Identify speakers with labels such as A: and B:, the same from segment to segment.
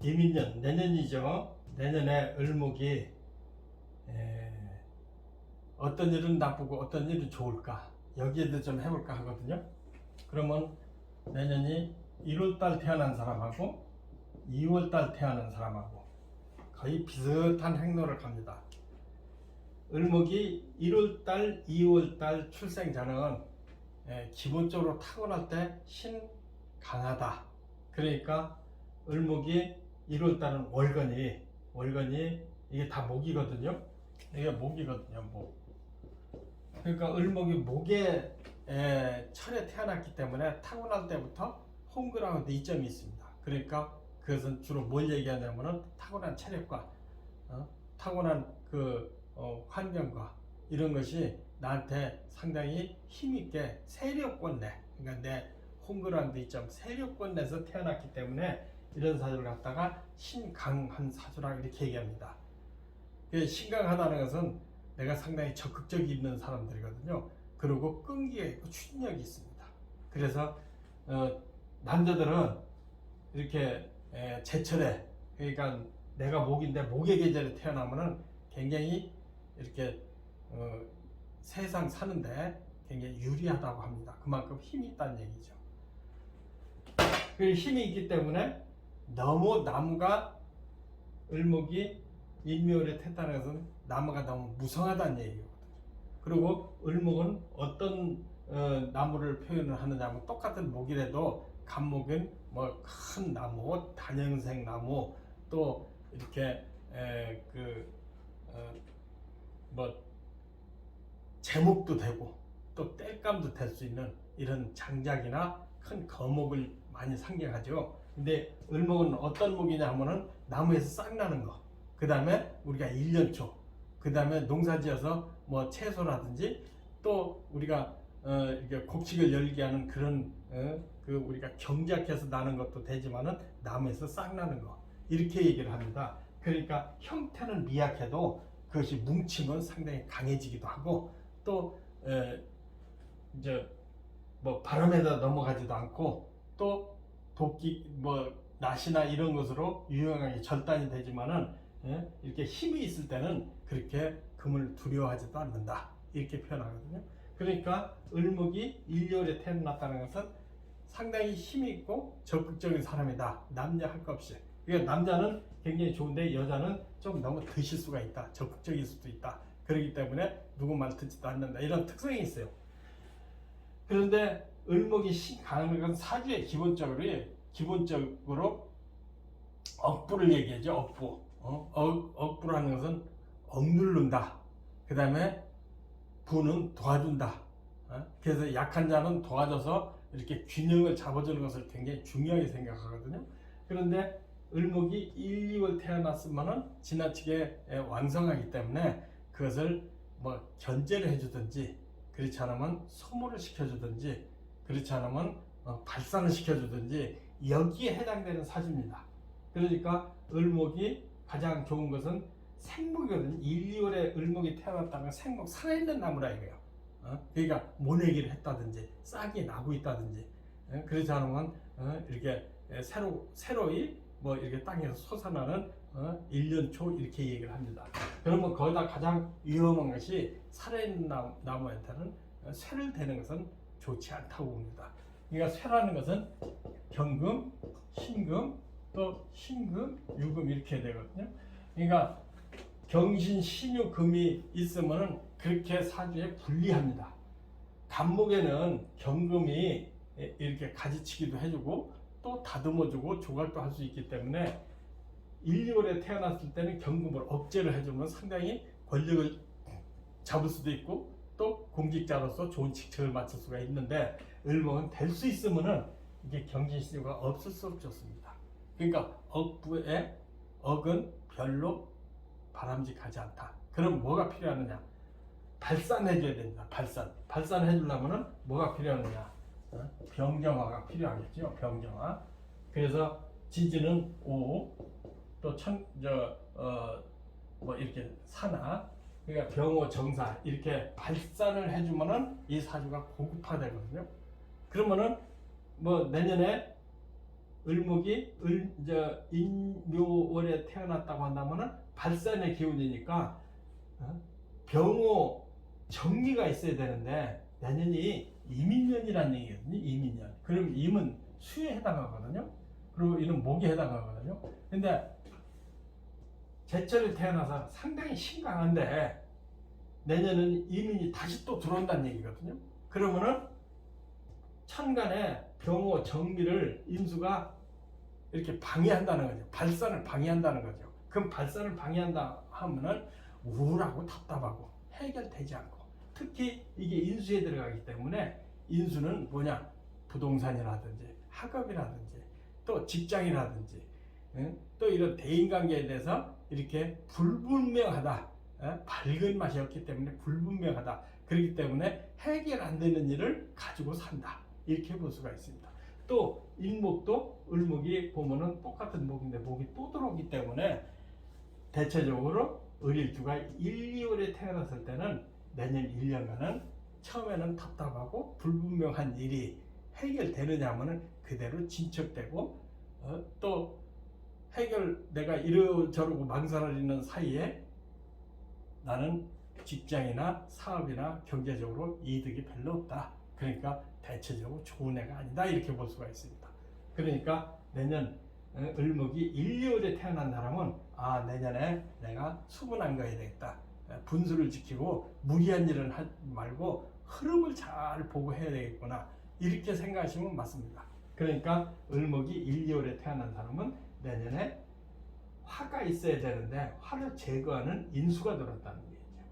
A: 이민년 내년이죠. 내년에 을목이 어떤 일은 나쁘고 어떤 일은 좋을까 여기에도 좀 해볼까 하거든요. 그러면 내년이 1월달 태어난 사람하고 2월달 태어난 사람하고 거의 비슷한 행로를 갑니다. 을목이 1월달, 2월달 출생자는 기본적으로 타고날 때 신 강하다. 그러니까 을목이 1월달은 월간이 이게 다 목이거든요. 이게 목이거든요. 목. 그러니까 을목이 목에 철에 태어났기 때문에 타고날 때부터 홈그라운드 이점이 있습니다. 그러니까 그것은 주로 뭘 얘기하냐면은 타고난 체력과 타고난 환경과 이런 것이 나한테 상당히 힘있게 세력권 내, 그러니까 내 홈그라운드 이점 세력권 내서 태어났기 때문에 이런 사주를 갖다가 신강한 사주라 이렇게 얘기합니다. 신강하다는 것은 내가 상당히 적극적이 있는 사람들이거든요. 그리고 끈기가 있고 추진력이 있습니다. 그래서 남자들은 이렇게 제철에, 그러니까 내가 목인데 목의 계절에 태어나면은 굉장히 이렇게 세상 사는데 굉장히 유리하다고 합니다. 그만큼 힘이 있다는 얘기죠. 그 힘이 있기 때문에 너무 나무가 을목이 인묘월에 태어나는 것은 나무가 너무 무성하다는 얘기거든요. 그리고 을목은 어떤 나무를 표현을 하느냐 하면 똑같은 목이라도 간목은 뭐 큰 나무, 단형생 나무, 또 이렇게 제목도 되고 또 땔감도 될 수 있는 이런 장작이나 큰 거목을 많이 상징하죠. 근데 을목은 어떤 목이냐 하면은 나무에서 싹 나는 거. 그 다음에 우리가 1년초, 그 다음에 농사지어서 뭐 채소라든지 또 우리가 이렇게 곡식을 열게 하는 그런 우리가 경작해서 나는 것도 되지만은 나무에서 싹 나는 거 이렇게 얘기를 합니다. 그러니까 형태는 미약해도 그것이 뭉치면 상당히 강해지기도 하고 또 이제 뭐 바람에다 넘어가지도 않고 또 도끼 낫이나 이런 것으로 유용하게 절단이 되지만은 이렇게 힘이 있을 때는 그렇게 금을 두려워하지도 않는다 이렇게 표현하거든요. 그러니까 을목이 일월에 태어났다는 것은 상당히 힘이 있고 적극적인 사람이다. 남녀 할 것 없이. 그러니까 남자는 굉장히 좋은데 여자는 좀 너무 드실 수가 있다. 적극적일 수도 있다. 그렇기 때문에 누구 말 듣지도 않는다. 이런 특성이 있어요. 그런데 을목이 강한 건 사주의 기본적으로 억부를 얘기하죠. 억부. 억부라는 것은 억누른다. 그 다음에 부는 도와준다. 그래서 약한 자는 도와줘서 이렇게 균형을 잡아주는 것을 굉장히 중요하게 생각하거든요. 그런데 을목이 1, 2월 태어났으면은 지나치게 왕성하기 때문에 그것을 뭐 견제를 해주든지 그렇지 않으면 소모를 시켜주든지 그렇지 않으면 발산을 시켜주든지 여기에 해당되는 사주입니다. 그러니까 을목이 가장 좋은 것은 생목이거든요. 1, 2월에 을목이 태어났다는 건 생목, 살아있는 나무라 이거예요. 그러니까 모내기를 했다든지 싹이 나고 있다든지 그렇지 않으면 이렇게 새로이 뭐 이렇게 땅에서 솟아나는 1년 초 이렇게 얘기를 합니다. 그러면 거기다 가장 위험한 것이 살아있는 나무한테는 쇠를 대는 것은 좋지 않다고 봅니다. 그러니까 쇠라는 것은 경금, 신금, 또 신금, 유금 이렇게 되거든요. 그러니까 경신, 신유, 금이 있으면은 그렇게 사주에 불리합니다. 간목에는 경금이 이렇게 가지치기도 해주고 또 다듬어주고 조각도 할 수 있기 때문에 1, 2월에 태어났을 때는 경금을 억제를 해주면 상당히 권력을 잡을 수도 있고 또 공직자로서 좋은 직책을 맡을 수가 있는데 을목은 될 수 있으면은 이게 경신신유가 없을수록 좋습니다. 그러니까 억부에 억은 별로 바람직하지 않다. 그럼 뭐가 필요하느냐? 발산해줘야 됩니다. 발산을 해주려면 뭐가 필요하느냐? 병정화가 필요하겠죠. 병정화. 그래서 지지는 오, 또 이렇게 사나, 그러니까 병호 정사 이렇게 발산을 해주면은 이 사주가 고급화되거든요. 그러면은 뭐 내년에 을목이 인묘월에 태어났다고 한다면은 발산의 기운이니까 병호 정기가 있어야 되는데 내년이 이민년이라는 얘기거든요. 이민년. 그럼 임은 수에 해당하거든요. 그리고 이는 목에 해당하거든요. 근데 제철에 태어나서 상당히 신강한데 내년은 이민이 다시 또 들어온다는 얘기거든요. 그러면은 천간에 병호 정기를 인수가 이렇게 방해한다는 거죠. 발산을 방해한다는 거죠. 그럼 발산을 방해한다 하면은 우울하고 답답하고 해결되지 않고, 특히 이게 인수에 들어가기 때문에 인수는 뭐냐, 부동산이라든지 학업이라든지 또 직장이라든지 또 이런 대인관계에 대해서 이렇게 불분명하다, 밝은 맛이 없기 때문에 불분명하다, 그렇기 때문에 해결 안 되는 일을 가지고 산다, 이렇게 볼 수가 있습니다. 또 인목도 을목이 보면은 똑같은 목인데 목이 또 들어오기 때문에 대체적으로 을일주가 1, 2월에 태어났을 때는 내년 1년간은 처음에는 답답하고 불분명한 일이 해결되느냐 하면은 그대로 진척되고 또 해결, 내가 이러저러고 망설이는 사이에 나는 직장이나 사업이나 경제적으로 이득이 별로 없다. 그러니까 대체적으로 좋은 해가 아니다, 이렇게 볼 수가 있습니다. 그러니까 내년 을목이 1, 2월에 태어난 사람은 내년에 내가 수분한 거 해야 되겠다. 분수를 지키고 무리한 일은 하지 말고 흐름을 잘 보고 해야 되겠구나, 이렇게 생각하시면 맞습니다. 그러니까 을목이 1, 2월에 태어난 사람은 내년에 화가 있어야 되는데 화를 제거하는 인수가 들었다는 얘기죠.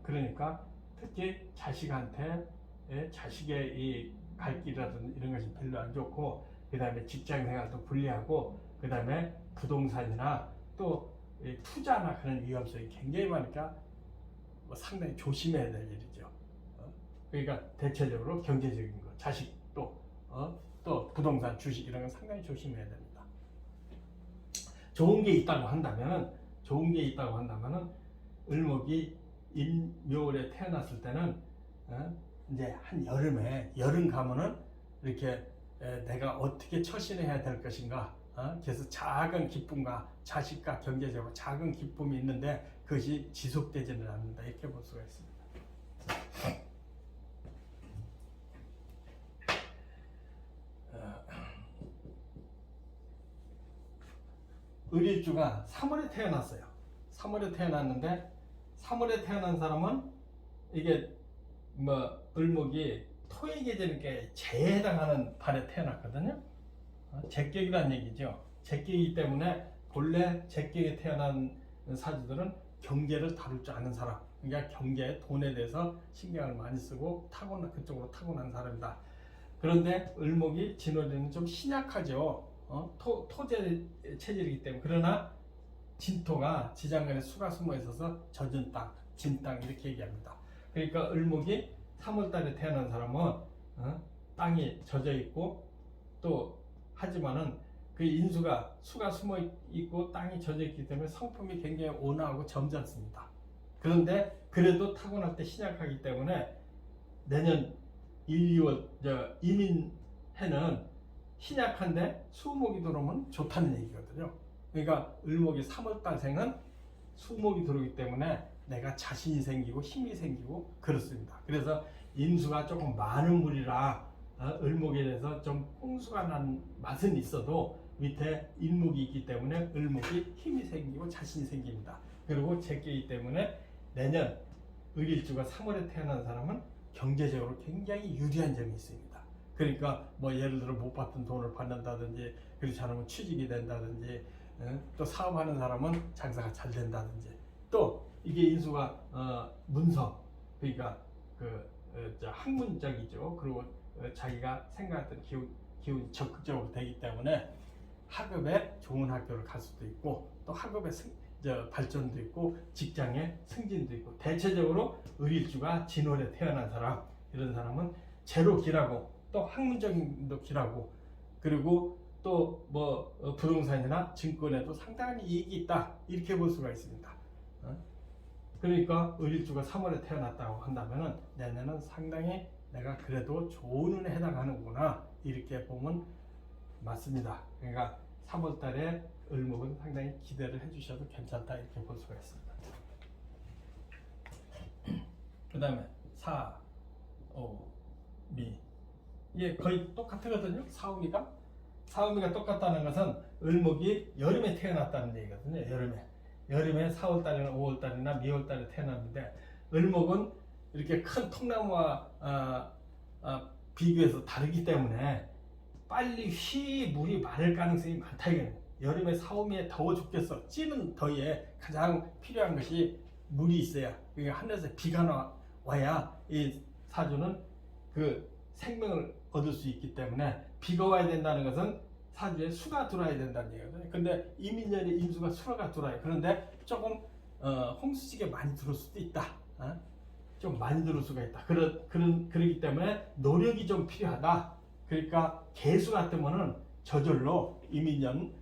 A: 그러니까 특히 자식한테 자식의 이 갈 길이라든지 이런 것이 별로 안 좋고, 그 다음에 직장 생활도 불리하고, 그 다음에 부동산이나 또 투자나 그런 위험성이 굉장히 많으니까 상당히 조심해야 될 일이죠. 그러니까 대체적으로 경제적인 거, 자식 또 부동산, 주식 이런 건 상당히 조심해야 됩니다. 좋은 게 있다고 한다면은 을목이 인묘월에 태어났을 때는 이제 한 여름 가면은 이렇게 내가 어떻게 처신해야 될 것인가, 그래서 작은 기쁨과 자식과 경제적으로 작은 기쁨이 있는데 그것이 지속되지는 않는다, 이렇게 볼 수가 있습니다. 을일주가 3월에 태어났어요. 3월에 태어났는데 3월에 태어난 사람은 이게 을목이 토의 계절에 재에 해당하는 달에 태어났거든요. 제격이라는 얘기죠. 제격이기 때문에 본래 제격에 태어난 사주들은 경제를 다룰 줄 아는 사람, 그러니까 경제, 돈에 대해서 신경을 많이 쓰고 그쪽으로 타고난 사람이다. 그런데 을목이 진월에는 좀 신약하죠. 토제 체질이기 때문에. 그러나 진토가 지장간에 수가 숨어 있어서 젖은 땅, 진 땅 이렇게 얘기합니다. 그러니까 을목이 3월달에 태어난 사람은 땅이 젖어 있고 또 하지만은 그 인수가 수가 숨어 있고 땅이 젖어 있기 때문에 성품이 굉장히 온화하고 점잖습니다. 그런데 그래도 타고날 때 신약하기 때문에 내년 1, 2월 이민해는 신약한데 수목이 들어오면 좋다는 얘기거든요. 그러니까 을목이 3월달생은 수목이 들어오기 때문에 내가 자신이 생기고 힘이 생기고 그렇습니다. 그래서 인수가 조금 많은 물이라 을목에 대해서 좀 홍수가 난 맛은 있어도 밑에 인목이 있기 때문에 을목이 힘이 생기고 자신이 생깁니다. 그리고 제끼기 때문에 내년 을일주가 3월에 태어난 사람은 경제적으로 굉장히 유리한 점이 있습니다. 그러니까 예를 들어 못 받던 돈을 받는다든지, 그렇지 않으면 취직이 된다든지, 또 사업하는 사람은 장사가 잘 된다든지, 또 이게 인수가 문서, 그러니까 학문적이죠. 그리고 자기가 생각했던 기운이 적극적으로 되기 때문에 학업에 좋은 학교를 갈 수도 있고, 또 학업의 발전도 있고, 직장의 승진도 있고. 대체적으로 을일주가 진월에 태어난 사람, 이런 사람은 재로 길하고 또 학문적인도 길하고, 그리고 또 부동산이나 증권에도 상당한 이익이 있다, 이렇게 볼 수가 있습니다. 그러니까 을일주가 3월에 태어났다고 한다면은 내년은 상당히 내가 그래도 좋은 운에 해당하는구나, 이렇게 보면 맞습니다. 그러니까 3월 달에 을목은 상당히 기대를 해주셔도 괜찮다 이렇게 볼 수가 있습니다. 그 다음에 사, 오, 미 이게 거의 똑같거든요. 사오미가 똑같다는 것은 을목이 여름에 태어났다는 얘기거든요. 여름에 4월달이나 5월달이나 미월달에 태어났는데 을목은 이렇게 큰 통나무와 비교해서 다르기 때문에 빨리 물이 마를 가능성이 많다 이거예요. 여름에 사오미에 더워 죽겠어. 찌는 더위에 가장 필요한 것이 물이 있어야, 그러니까 하늘에서 비가 와야 이 사주는 그 생명을 얻을 수 있기 때문에 비가 와야 된다는 것은 사주에 수가 들어와야 된다는 얘기거든요. 근데 이민년에 임수가 수가 들어와요. 그런데 조금 홍수지게 많이 들어올 수도 있다. 좀 많이 들어올 수가 있다. 그러기 때문에 노력이 좀 필요하다. 그러니까 개수 같으면은 저절로 이민년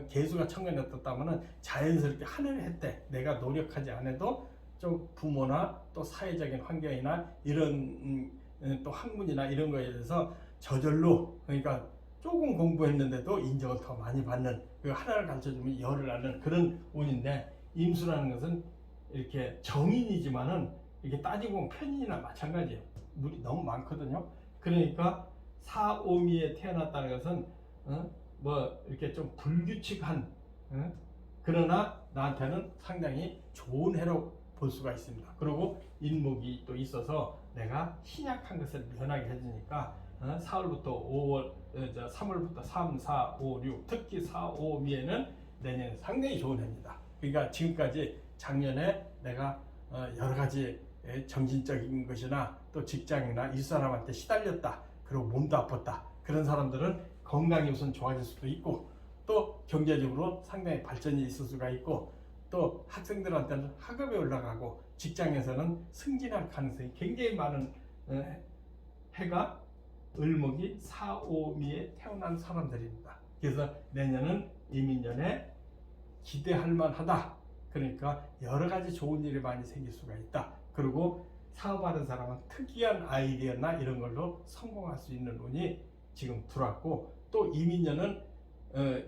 A: 개수가 천간에 떴다면은 자연스럽게 하늘의 혜택, 내가 노력하지 않아도 좀 부모나 또 사회적인 환경이나 이런 또 학문이나 이런 거에 대해서 저절로, 그러니까 조금 공부했는데도 인정을 더 많이 받는, 그 하나를 가르쳐주면 열을 낳는 그런 운인데, 임수라는 것은 이렇게 정인이지만은 이렇게 따지고 보면 편인이나 마찬가지예요. 물이 너무 많거든요. 그러니까 사오미에 태어났다는 것은 뭐 이렇게 좀 불규칙한, 그러나 나한테는 상당히 좋은 해로 볼 수가 있습니다. 그리고 인목이 또 있어서 내가 신약한 것을 면하게 해주니까 4월부터 5월, 3월부터 3, 4, 5, 6, 특히 4, 5, 미에는 내년에 상당히 좋은 해입니다. 그러니까 지금까지 작년에 내가 여러 가지 정신적인 것이나 또 직장이나 일사람한테 시달렸다, 그리고 몸도 아팠다, 그런 사람들은 건강이 우선 좋아질 수도 있고, 또 경제적으로 상당히 발전이 있을 수가 있고, 또 학생들한테는 학업에 올라가고 직장에서는 승진할 가능성이 굉장히 많은 해가 을목이 4, 5, 미에 태어난 사람들입니다. 그래서 내년은 이민년에 기대할 만하다. 그러니까 여러 가지 좋은 일이 많이 생길 수가 있다. 그리고 사업하는 사람은 특이한 아이디어나 이런 걸로 성공할 수 있는 운이 지금 들어왔고, 또 이민년은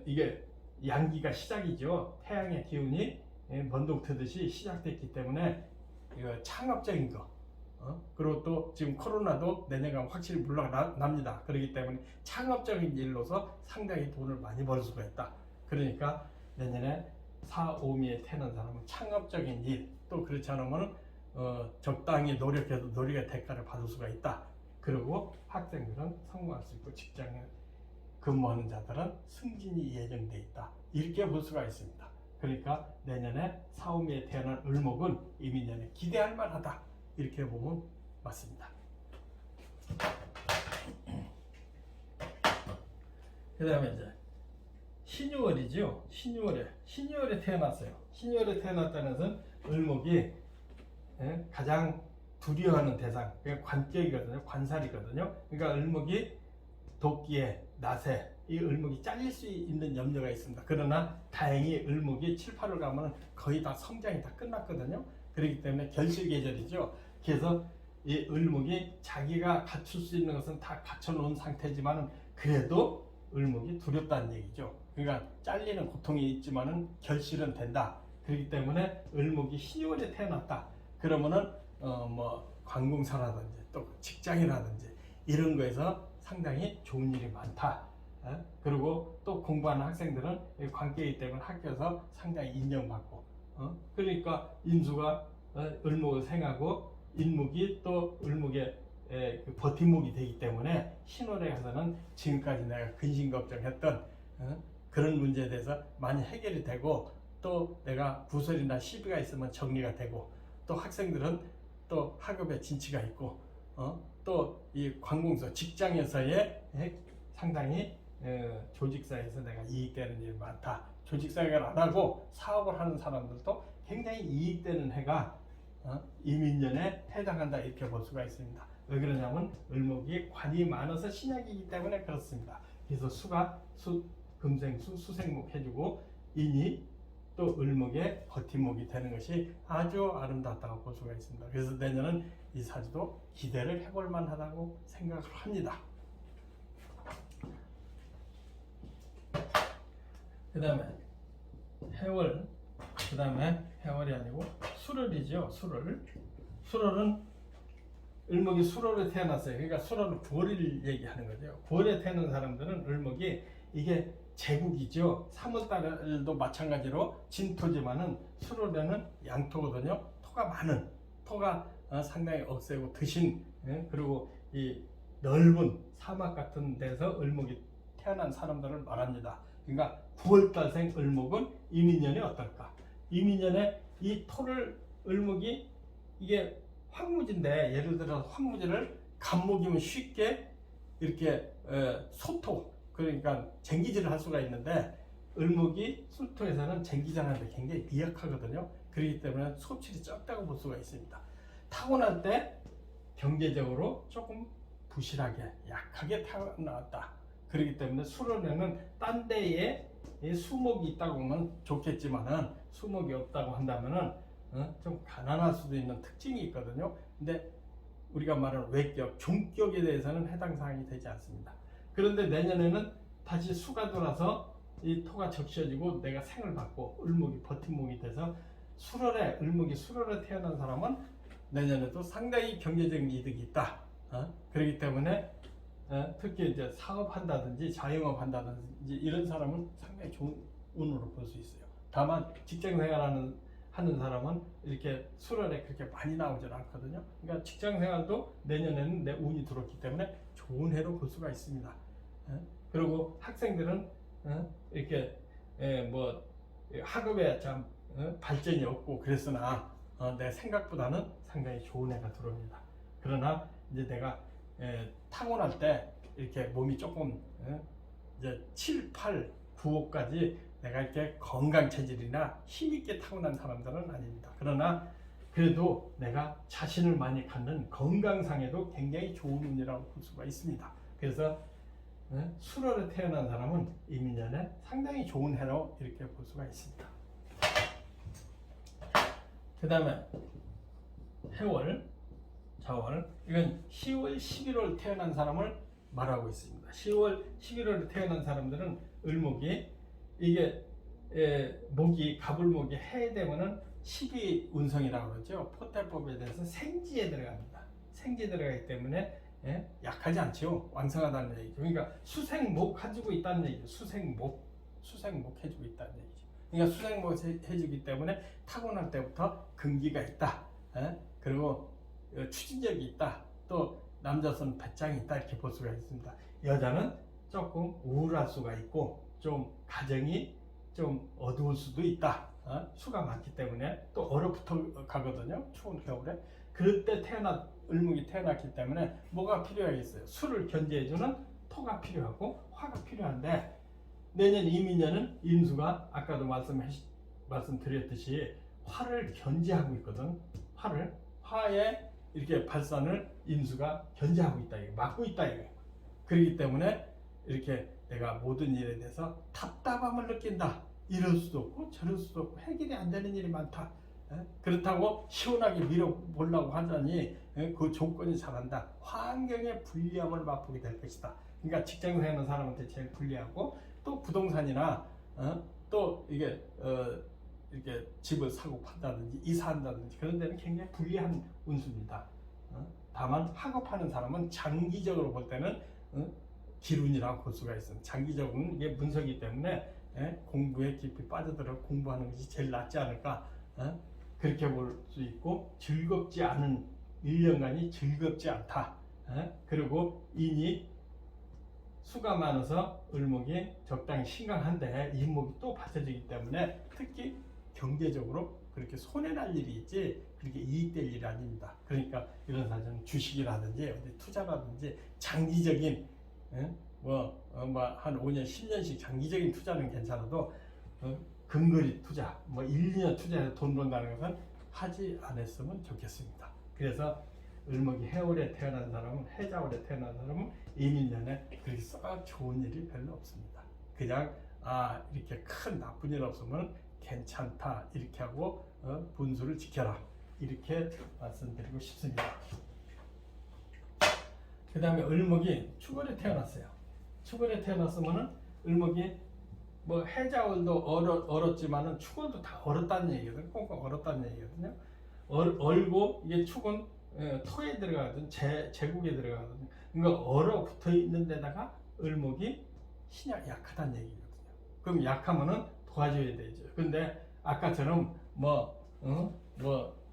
A: 이게 양기가 시작이죠. 태양의 기운이 먼동 트듯이 시작됐기 때문에 이거 창업적인 거, 그리고 또 지금 코로나도 내년간 확실히 물러납니다. 그렇기 때문에 창업적인 일로서 상당히 돈을 많이 벌 수가 있다. 그러니까 내년에 4, 5미에 태어난 사람은 창업적인 일, 또 그렇지 않으면 적당히 노력해도 노력의 대가를 받을 수가 있다. 그리고 학생들은 성공할 수 있고 직장에 근무하는 자들은 승진이 예정돼 있다. 이렇게 볼 수가 있습니다. 그러니까 내년에 4, 5미에 태어난 을목은 이민년에 기대할 만하다. 이렇게 보면 맞습니다. 그 다음에 이제 신유월이죠. 신유월에 태어났어요. 신유월에 태어났다는 것은 을목이 가장 두려워하는 대상, 그러니까 관격이거든요. 관살이거든요. 그러니까 을목이 도끼에 낫에 이 을목이 잘릴 수 있는 염려가 있습니다. 그러나 다행히 을목이 7, 8월 가면 거의 다 성장이 다 끝났거든요. 그렇기 때문에 결실 계절이죠. 그래서 이 을목이 자기가 갖출 수 있는 것은 다 갖춰놓은 상태지만 그래도 을목이 두렵다는 얘기죠. 그러니까 잘리는 고통이 있지만은 결실은 된다. 그렇기 때문에 을목이 신유월에 태어났다. 그러면은 뭐 관공사라든지 또 직장이라든지 이런 거에서 상당히 좋은 일이 많다. 그리고 또 공부하는 학생들은 관계이기 때문에 학교에서 상당히 인정받고, 그러니까 인수가 을목을 생하고 인목이 또 을목의 그 버팀목이 되기 때문에 신월에 가서는 지금까지 내가 근심 걱정했던 그런 문제에 대해서 많이 해결이 되고, 또 내가 부설이나 시비가 있으면 정리가 되고, 또 학생들은 또 학업에 진치가 있고, 또 이 관공서 직장에서의 상당히 조직사에서 내가 이익되는 일이 많다. 조직사회를 안 하고 사업을 하는 사람들도 굉장히 이익되는 해가 이민년에 해당한다. 이렇게 볼 수가 있습니다. 왜 그러냐면 을목이 관이 많아서 신약이기 때문에 그렇습니다. 그래서 수가 금생수 수생목 해주고, 인이 또 을목의 버팀목이 되는 것이 아주 아름답다고 볼 수가 있습니다. 그래서 내년은 이 사주도 기대를 해볼 만하다고 생각을 합니다. 그 다음에 해월, 그 다음에 해월이 아니고 수월이죠. 수월은 을목이 수월에 태어났어요. 그러니까 수월은 9월을 얘기하는 거죠. 9월에 태어난 사람들은 을목이 이게 제국이죠. 3월달도 마찬가지로 진토지만은 수월에는 양토거든요. 토가 많은, 토가 상당히 억세고 드신, 그리고 이 넓은 사막 같은 데서 을목이 태어난 사람들을 말합니다. 그러니까 9월달생 을목은 이민년이 어떨까? 이민년에 이 토를 을목이 이게 황무지인데, 예를 들어서 황무지를 간목이면 쉽게 이렇게 소토, 그러니까 쟁기질을 할 수가 있는데, 을목이 술토에서는 쟁기질하는데 굉장히 미약하거든요. 그렇기 때문에 소출이 적다고 볼 수가 있습니다. 타고날 때 경제적으로 조금 부실하게 약하게 타고나왔다. 그렇기 때문에 수련에는 딴 데에 수목이 있다고 하면 좋겠지만은, 수목이 없다고 한다면은 좀 가난할 수도 있는 특징이 있거든요. 근데 우리가 말하는 외격, 종격에 대해서는 해당 사항이 되지 않습니다. 그런데 내년에는 다시 수가 돌아서 이 토가 적셔지고 내가 생을 받고 을목이 버팀목이 돼서 수월에, 을목이 수월에 태어난 사람은 내년에도 상당히 경제적인 이득이 있다. 그렇기 때문에 특히 이제 사업한다든지 자영업한다든지 이런 사람은 상당히 좋은 운으로 볼 수 있어요. 다만 직장생활하는 사람은 이렇게 수월에 그렇게 많이 나오질 않거든요. 그러니까 직장생활도 내년에는 내 운이 들어왔기 때문에 좋은 해로 볼 수가 있습니다. 그리고 학생들은 이렇게 뭐 학업에 참 발전이 없고 그랬으나 내 생각보다는 상당히 좋은 해가 들어옵니다. 그러나 이제 내가 타고날 때 이렇게 몸이 조금 이제 7, 8, 9호까지 내가 이렇게 건강 체질이나 힘있게 타고난 사람들은 아닙니다. 그러나 그래도 내가 자신을 많이 갖는 건강상에도 굉장히 좋은 운이라고 볼 수가 있습니다. 그래서 수월에 태어난 사람은 이민년에 상당히 좋은 해로 이렇게 볼 수가 있습니다. 그 다음에 해월, 자월, 이건 10월, 11월 태어난 사람을 말하고 있습니다. 10월, 11월에 태어난 사람들은 을목이 이게 목이 갑을목이 해 되면은 12운성이라고 그러죠. 포탈법에 대해서 생지에 들어갑니다. 생지에 들어가기 때문에 약하지 않죠. 왕성하다는 얘기죠. 그러니까 수생목 가지고 있다는 얘기죠. 수생목 해주고 있다는 얘기죠. 그러니까 수생목 해주기 때문에 타고날 때부터 근기가 있다. 그리고 추진력이 있다. 또 남자선 배짱이 있다. 이렇게 볼 수가 있습니다. 여자는 조금 우울할 수가 있고 좀 가정이 좀 어두울 수도 있다. 수가 많기 때문에 또 얼어붙어 가거든요. 추운 겨울에. 그럴 때 을목이 태어났기 때문에 뭐가 필요하겠어요? 수를 견제해주는 토가 필요하고 화가 필요한데, 내년 이민년은 임수가 아까도 말씀드렸듯이 화를 견제하고 있거든. 화에 이렇게 발산을 임수가 견제하고 있다, 막고 있다 이거. 그렇기 때문에 이렇게 내가 모든 일에 대해서 답답함을 느낀다. 이럴 수도 없고 저럴 수도 없고 해결이 안 되는 일이 많다. 그렇다고 시원하게 밀어보려고 하자니 그 조건이 잘한다. 환경의 불리함을 맛보게 될 것이다. 그러니까 직장 생활하는 사람한테 제일 불리하고, 또 부동산이나 또 이게 이렇게 집을 사고 판다든지 이사한다든지 그런 데는 굉장히 불리한 운수입니다. 다만 학업하는 사람은 장기적으로 볼 때는 기운이라고 볼 수가 있습니다. 장기적으로는 이게 문서이기 때문에 공부에 깊이 빠져들어 공부하는 것이 제일 낫지 않을까, 그렇게 볼 수 있고, 즐겁지 않은 1년간이 즐겁지 않다. 그리고 인이 수가 많아서 을목이 적당히 심각한데 인목이 또 받쳐지기 때문에 특히 경제적으로 그렇게 손해날 일이 있지 그렇게 이익될 일이 아닙니다. 그러니까 이런 사람은 주식이라든지 어디 투자라든지 장기적인 한 5년, 10년씩 장기적인 투자는 괜찮아도 근거리 투자, 1, 2년 투자해서 돈 번다는 것은 하지 않았으면 좋겠습니다. 그래서 을목이 해월에 태어난 사람은, 해자월에 태어난 사람은 이민년에 그렇게 썩 좋은 일이 별로 없습니다. 그냥 이렇게 큰 나쁜 일 없으면 괜찮다 이렇게 하고 분수를 지켜라 이렇게 말씀드리고 싶습니다. 그 다음에 을목이 축월에 태어났어요. 축월에 태어났으면은 을목이 뭐 해자월도 얼었지만은 축월도 다 얼었다는 얘기거든요. 꽁꽁 얼었다는 얘기거든요. 얼고 이게 축은 토에 들어가거든, 제국에 들어가거든요. 그러니까 얼어붙어 있는 데다가 을목이 신약 약하다는 얘기거든요. 그럼 약하면은 도와줘야 되죠. 근데 아까처럼 뭐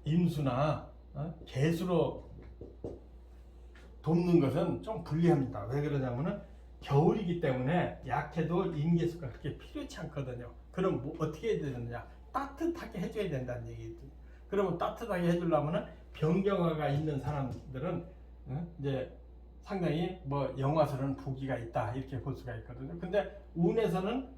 A: 임수나 개수로 돕는 것은 좀 불리합니다. 왜 그러냐면은 겨울이기 때문에 약해도 임계수가 그렇게 필요치 않거든요. 그럼 뭐 어떻게 해야 되느냐? 따뜻하게 해줘야 된다는 얘기죠. 그러면 따뜻하게 해주려면은 병경화가 있는 사람들은 이제 상당히 뭐 영화서는 부기가 있다 이렇게 볼 수가 있거든요. 근데 운에서는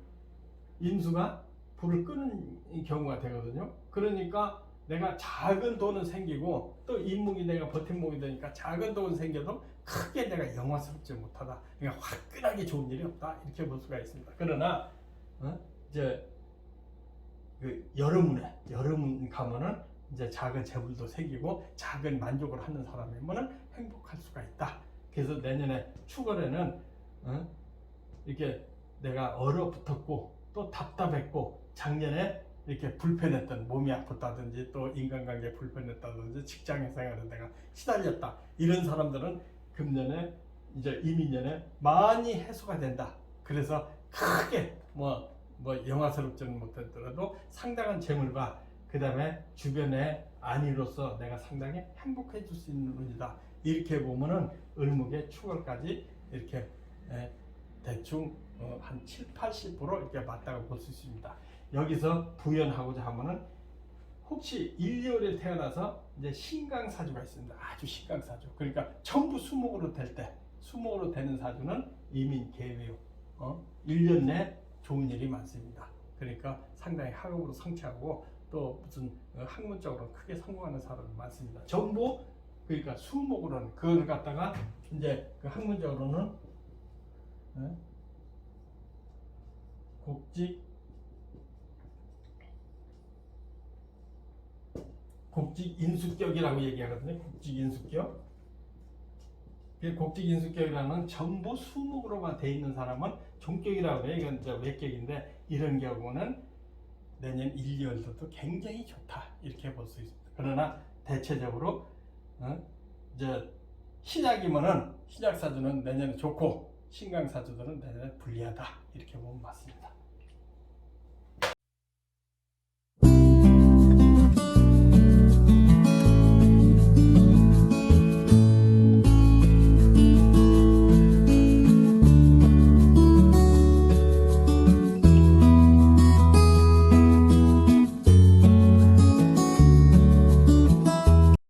A: 임수가 불을 끄는 경우가 되거든요. 그러니까 내가 작은 돈은 생기고 또 인목이 내가 버팀목이 되니까 작은 돈은 생겨도 크게 내가 영화스럽지 못하다. 그러니까 화끈하게 좋은 일이 없다 이렇게 볼 수가 있습니다. 그러나 이제 그 여름 가면은 이제 작은 재물도 생기고 작은 만족을 하는 사람이면은 행복할 수가 있다. 그래서 내년에 축월에는 이렇게 내가 얼어붙었고 또 답답했고 작년에 이렇게 불편했던 몸이 아팠다든지 또 인간관계 불편했다든지 직장에 생활에 내가 시달렸다 이런 사람들은 금년에 이제 이민년에 많이 해소가 된다. 그래서 크게 뭐 영화스럽지는 못했더라도 상당한 재물과 그 다음에 주변의 안위로서 내가 상당히 행복해질 수 있는 운이다. 이렇게 보면은 을목의 축월까지 이렇게 대충 한 7~80% 이렇게 맞다고 볼 수 있습니다. 여기서 부연하고자 하면은 혹시 1, 2월에 태어나서 이제 신강사주가 있습니다. 아주 신강사주. 그러니까 전부 수목으로 될 때, 수목으로 되는 사주는 이민 개묘. 1년 내 좋은 일이 많습니다. 그러니까 상당히 학업으로 성취하고 또 무슨 학문적으로 크게 성공하는 사람이 많습니다. 전부 그러니까 수목으로는 그걸 갖다가 이제 그 학문적으로는 곡직인수격이라고 얘기하거든요. 곡직인수격. 곡직인수격이라는 전부 수목으로만 돼 있는 사람은 종격이라고 해요. 이건 이제 외격인데 이런 경우는 내년 1, 2월부터 굉장히 좋다 이렇게 볼 수 있습니다. 그러나 대체적으로 이제 신약이면은 신약사주는 내년에 좋고 신강사주들은 내년에 불리하다 이렇게 보면 맞습니다.